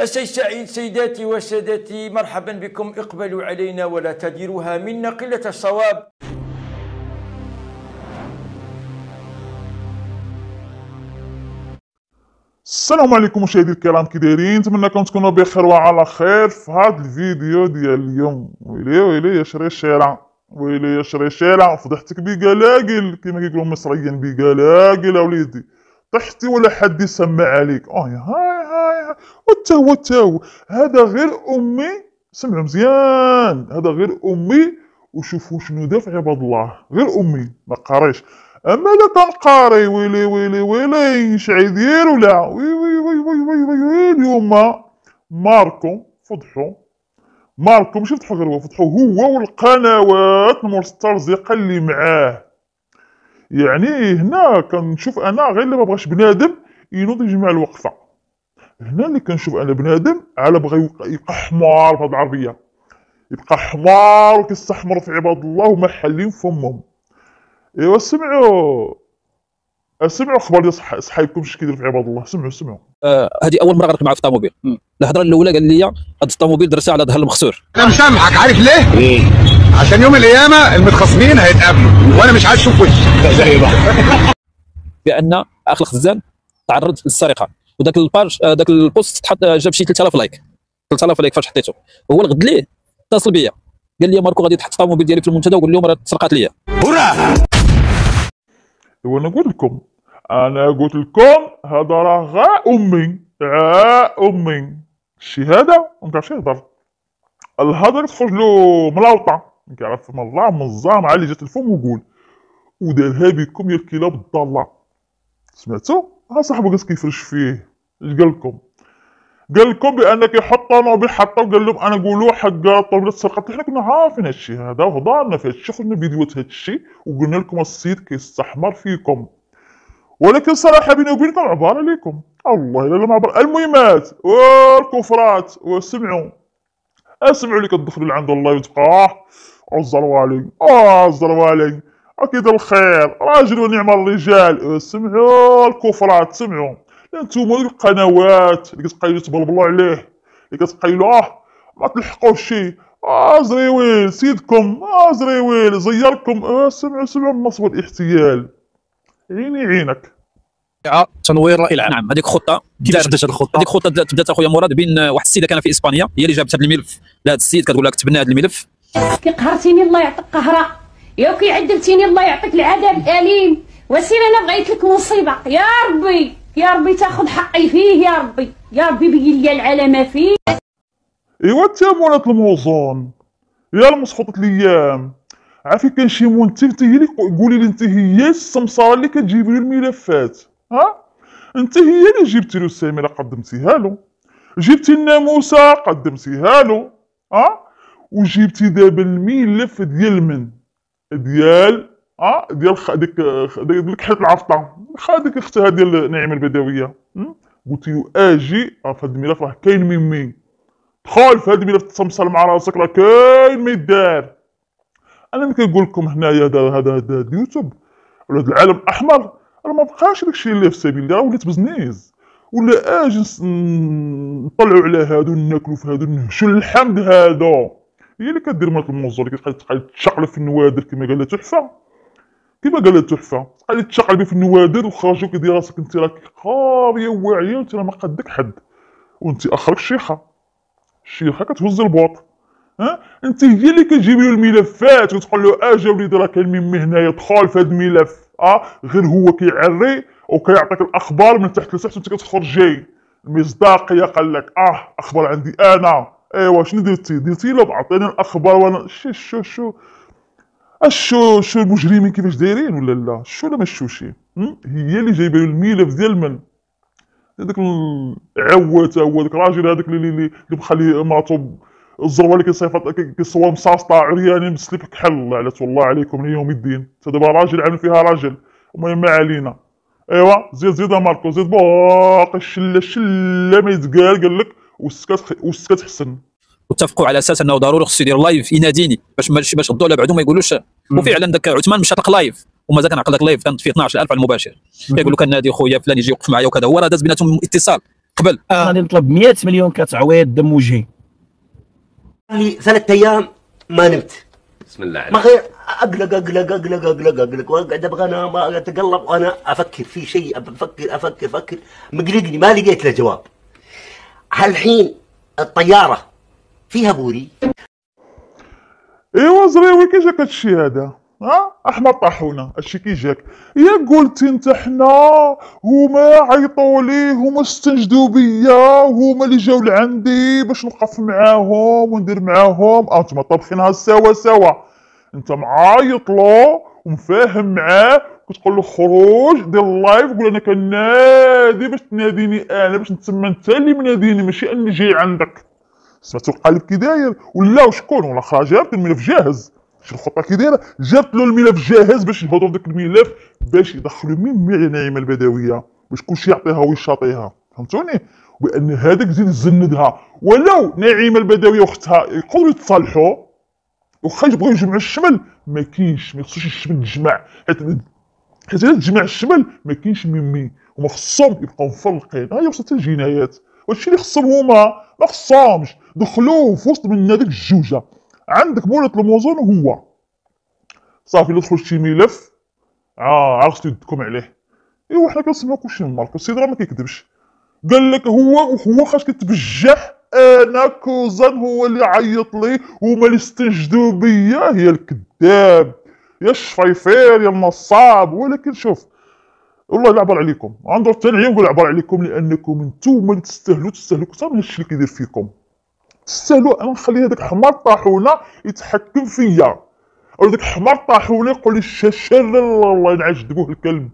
الشيء سعيد سيداتي وسادتي، مرحبا بكم. اقبلوا علينا ولا تديروها منا قلة الصواب. السلام عليكم مشاهدي الكرام، كي دايرين؟ نتمنىكم تكونوا بخير وعلى خير. في هذا الفيديو ديال اليوم ويلي يا شريشيره، ويلي يا شريشيره، فضحتك بقلاقل كما كيقولوا مصريا، بقلاقل اوليدي. طحتي ولا حد يسمع عليك. هاي هاي وتا هذا غير امي. سمعوا مزيان، هذا غير امي. وشوفوا شنو دار في عباد الله. غير امي ما قاريش، اما لا كنقاري ويلي اش غيدير ولا وي اليوم ماركو فضحوا. ماركو ماشي فضحوا غير هو، فضحوا هو والقنوات المسترزقه اللي معاه. يعني هنا كنشوف انا غير اللي ما بغاش بنادم ينوض يجمع الوقفه. هنا اللي كنشوف انا بنادم على بغى يبقى حمار بهاد العربيه، يبقى حمار وكيستحمر في عباد الله وما حالين فمهم. ايوا سمعوا اخبار ديال صحايبكم اش كيدير في عباد الله. سمعوا هذه اول مره غنركب معاه في الطوموبيل. الهضره الاولى قال لي هاد الطوموبيل درتها على ظهر المخسور. انا مسامحك، عارف ليه؟ عشان يوم القيامه المتخاصمين هيتقابلوا وانا مش عايز اشوف وشك زي بعض. بان اخ الخزان تعرض للسرقه، وداك الباج داك البوست تحط جاب شي 3000 لايك. 3000 لايك فاش حطيته. هو الغد ليه اتصل بيا قال لي ماركو غادي تحط الطوموبيل ديالي في المنتدى وقول لهم راه تسرقات ليا. ايوا انا قلت لكم هذا راه غا امي الشهاده ما كيعرفش يهضر. الهضره تخرج له ملاوطه، ما كيعرف من الله من الزام على اللي جات الفم وقول ودارها بكم يا الكلاب الضاله. سمعتوا؟ ها صاحبو جالس كيفرش فيه. اش قال لكم بان كيحط طوموبيل حطوا، قال لهم انا قولوا حق الطوموبيل سرقت. حنا كنا عارفين هادشي هذا وهضرنا في هادشي، خرجنا فيديوهات هادشي وقلنا لكم السيد كيستحمر فيكم. ولكن صراحه بيني وبينكم عباره ليكم الله الا ما عبر. المهمات والكفرات وسمعوا اللي كتدخلوا لعند الله وتبقى الزروالي اكيد الخير راجل ونعم الرجال. سمعوا الكفرات، سمعوا انتوما ديك القنوات اللي كتبقاو تبلبلوا عليه، اللي كتبقاو ما تلحقوش شي. زريويل سيدكم، زريويل زيركم. سمعوا النصب والاحتيال. عينك تنوير الى نعم. هذيك خطه كيفاش بدات هذه الخطه؟ هذيك خطه بدات اخويا مراد بين واحد السيده كان في اسبانيا، هي اللي جابت هذا الملف لهذا السيد، كتقول لك كتبنا هذا الملف. كي قهرتيني الله يعطيك قهره، يا كي عذبتيني الله يعطيك العذاب الاليم. وسير انا بغيت لك مصيبه، يا ربي تاخذ حقي فيه، يا ربي بين لي العلامه فيه. ايوا تامونات الموزون يا المسخوطة الايام. عافاك كان شي منتج هي اللي قولي لي انت هي السمساره اللي كتجيبي له الملفات. انت هي اللي جبتي له السميره قدمتيها له، جبتي الناموسه قدمتيها له. وجبتي دابا الملف ديال من ديال ديك حيت العفطه ديك اختها ديال نعيمه البدويه. قلتي له اجي في هذا الملف راه كاين ميمي، دخل في هذا الملف تسمسر مع راسك راه كاين ما يدار. انا ملي كنقول لكم هنايا هذا اليوتيوب ولا هذا العالم الاحمر راه ما بقاش داكشي اللي في سبيل الله، راه ولات بزنيز. ولا اجي نطلعوا على هادو ناكلوا في هادو نهشوا الحمد. هادو هي اللي كدير مرات الموزون اللي كتبقى تشقلب في النوادر كما قال تحفه، تبقى تشقلبي في النوادر وخرجوك ديال راسك انت راك قاريه وواعيه وانت راه ما قدك حد، وانت اخرك شيخه كتهز البوط. انت هي اللي كتجيبي له الملفات وتقول له اجا وليدي راه كاين ميمي هنايا دخل في هذا الملف. غير هو كيعري وكيعطيك الاخبار من تحت لتحت وانت كتخرج جاي المصداقيه. قال لك اخبار عندي انا. ايوا شنو درتي له؟ عطيني الاخبار وانا شو المجرمين كيفاش دايرين ولا لا شو لا ماشوشي. هي اللي جايبه له الملف ديال من هذاك العواته، هو داك الراجل هذاك اللي مخلي مراته الزروه اللي كيصور مصاصطه عريانين مسلب كحل. لعنت والله عليكم من يوم الدين. دابا راجل عامل فيها راجل. المهم ما علينا. ايوا زيد ماركو زيد باقي الشله ما يتقال. قال لك والسكات حسن. واتفقوا على اساس انه ضروري خصو يدير لايف يناديني باش غدو على بعضهم ما يقولوش. وفعلا داك عثمان مشى طلق لايف ومازال كنعقل داك لايف كانت فيه 12000 على المباشر. كيقول له كنادي خويا فلان يجي يوقف معايا وكذا. هو راه داز بيناتهم اتصال قبل غادي نطلب 100 مليون كتعويض دم وجهي. لي 3 ايام ما نمت، بسم الله عليك. ما غير اقلق واقعد ابغى انا ما اتقلب وانا افكر في شيء، افكر مقلقني ما لقيت له جواب. هالحين الطياره فيها بوري. ايوا زريوي كي جاك هادشي هذا؟ احمد طاحونه هادشي كي جاك؟ يا قلت انت حنا هما عيطوا ليه، هما استنجدوا بيا، هما اللي جاو لعندي باش نوقف معاهم وندير معاهم. انتما طابخينها سوا، انت معايط له ومفاهم معاه، كتقول له خروج دير اللايف، قول انا كنادي باش تناديني انا، باش نتسمى انت اللي مناديني ماشي اني جاي عندك. سمعتو القالب كي داير ولا وشكون ولا خرج جابت الملف جاهز. شي الخطه كي دايره، جابت له الملف جاهز باش يهضروا في داك الملف باش يدخلوا مين على نعيمه البدويه، باش كلشي يعطيها ويشاطيها، فهمتوني؟ وبان هذاك زيد يزندها، ولو نعيمه البدويه واختها يقدروا يتصالحوا وخا يبغيو يجمعوا الشمل، ما كاينش، ما خصوش الشمل يتجمع، حيت الا تجمع الشمل ما كاينش ميمي، هما خصهم يبقاو مفلقين. ها هي وصلت الجنايات، وهادشي اللي خصهم هما، ما خصهمش دخلوه في وسط من هذيك الجوجه. عندك مولات الموزون هو صافي، الا دخل شي ملف عرفتو يدكم عليه. ايوا حنا كنسمعو كلشي من مارك، السيد راه ما كيكذبش، قال لك هو خاص كتبجح انا كوزان هو اللي عيط لي، هما اللي استنجدوا بيا. هي الكذاب يا الشفيفير يا النصاب. ولكن شوف والله لا عبر عليكم، غندور حتى العيون نقول عبر عليكم، لانكم نتوما اللي تستاهلوا اكثر من هادشي اللي كيدير فيكم. تستاهلوا انا نخلي هذاك حمار طاحونه يتحكم فيا، او داك حمار طاحونه يقول لي الشاشه الله ينعش دبوه الكلب.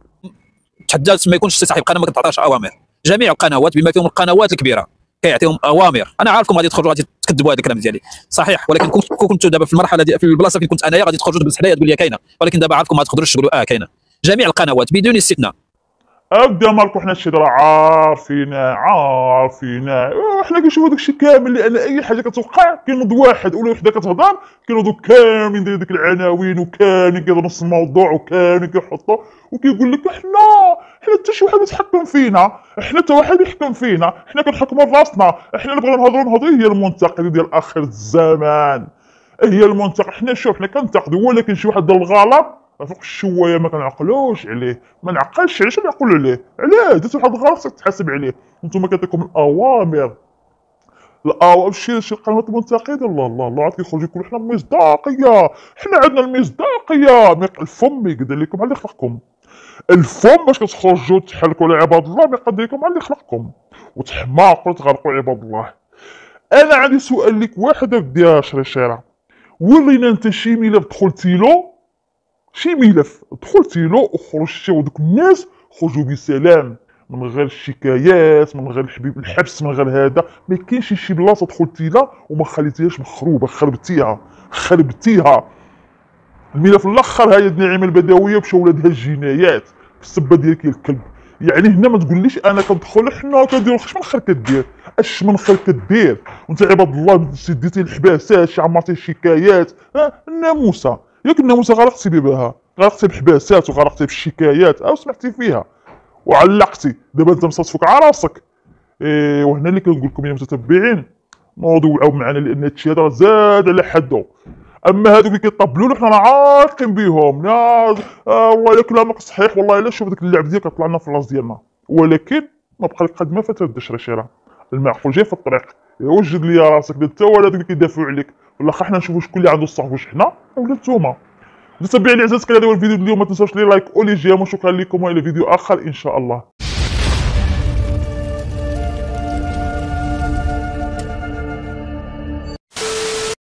تحدثت ما يكونش صاحب قناه ما كتعطاش اوامر. جميع القنوات بما فيهم القنوات الكبيره كيعطيهم اوامر. انا عارفكم غادي تخرجوا غادي تكذبوا هذا الكلام ديالي صحيح، ولكن كنتوا دابا في المرحله في البلاصه فين كنت انايا غادي تخرجوا تجلس حدايا تقول لي كاينه، ولكن دابا عارفكم ما تقدروش تقولوا كاينه. جميع القنوات بدون استثناء. ابدا مالكم حنا الشي راه عارفينه حنا كنشوفوا داكشي كامل، لان اي حاجه كتوقع كينوض واحد ولا وحده كتهضر كينوضوا كاملين دايرين ديك العناوين وكاملين كيهضروا نفس الموضوع وكاملين كيحطوا وكيقول لك حنا حتى شي واحد يتحكم فينا، حنا حتى واحد يحكم فينا، حنا كنحكموا راسنا، حنا اللي بغينا نهضروا هي المنتقد ديال اخر الزمان، هي المنتقد. حنا شوف حنا كنتقدوا، ولكن شي واحد دار الغلط فوق الشويه ما كنعقلوش عليه، ما نعقلش علاش نعقلوا عليه، علاه درت واحد الغلط خصك تحاسب عليه. نتوما كتعطيكم الاوامر شي القنوات المنتقده الله عاد كيخرجوا يقولوا حنا مصداقيه، حنا عندنا المصداقيه. الفم يقدر لكم على اللي خلقكم، الفم باش كتخرجوا تحركوا على عباد الله ما يقدر لكم على اللي خلقكم وتحماقوا وتغرقوا عباد الله. انا عندي سؤال لك واحد يا شريشيره، ورينا انت شي ملف دخلتي له، شي ملف دخلتي له وخرجتي ودوك الناس خرجوا بسلام من غير شكايات، من غير الحبس، من غير هذا. ما كاينش شي بلاصه دخلتي لها وما خليتيهاش مخروبه، خربتيها. الملف الاخر هي النعيمه البدويه مشاو ولادها الجنايات بالسبه ديالك يا الكلب. يعني هنا ما تقوليش انا كندخل حنا كنديروا اش من خير كدير، اش من خير كدير وانت عباد الله سديتي الحباسات، شي عمرتي الشكايات. الناموسه ياك الناموسه غرقتي بها، غرقتي بحباسات وغرقتي بالشكايات او سمعتي فيها وعلقتي. دابا انت مصطفك على راسك. وهنا اللي كنقول لكم يا متتبعين موضوعوا معنا، لان هادشي هذا زاد على حده. اما هادوك اللي كيطبلوا له حنا عارفين بهم، والله كلامك صحيح، والله الا شوف داك اللعب ديالك كطلع لنا في الراس ديالنا. ولكن ما بقى قد ما فاتت الشرشيره، المعقول جاي في الطريق. وجد لي راسك انت ولا هادوك اللي كيدافعوا عليك، ولا حنا نشوفوا شكون اللي عنده الصح، واش حنا ولا نتوما. متابعيني العزاز، كان هذا هو الفيديو اليوم، ما تنساوش لي لايك ولي جيم، وشكرا لكم والى فيديو اخر ان شاء الله.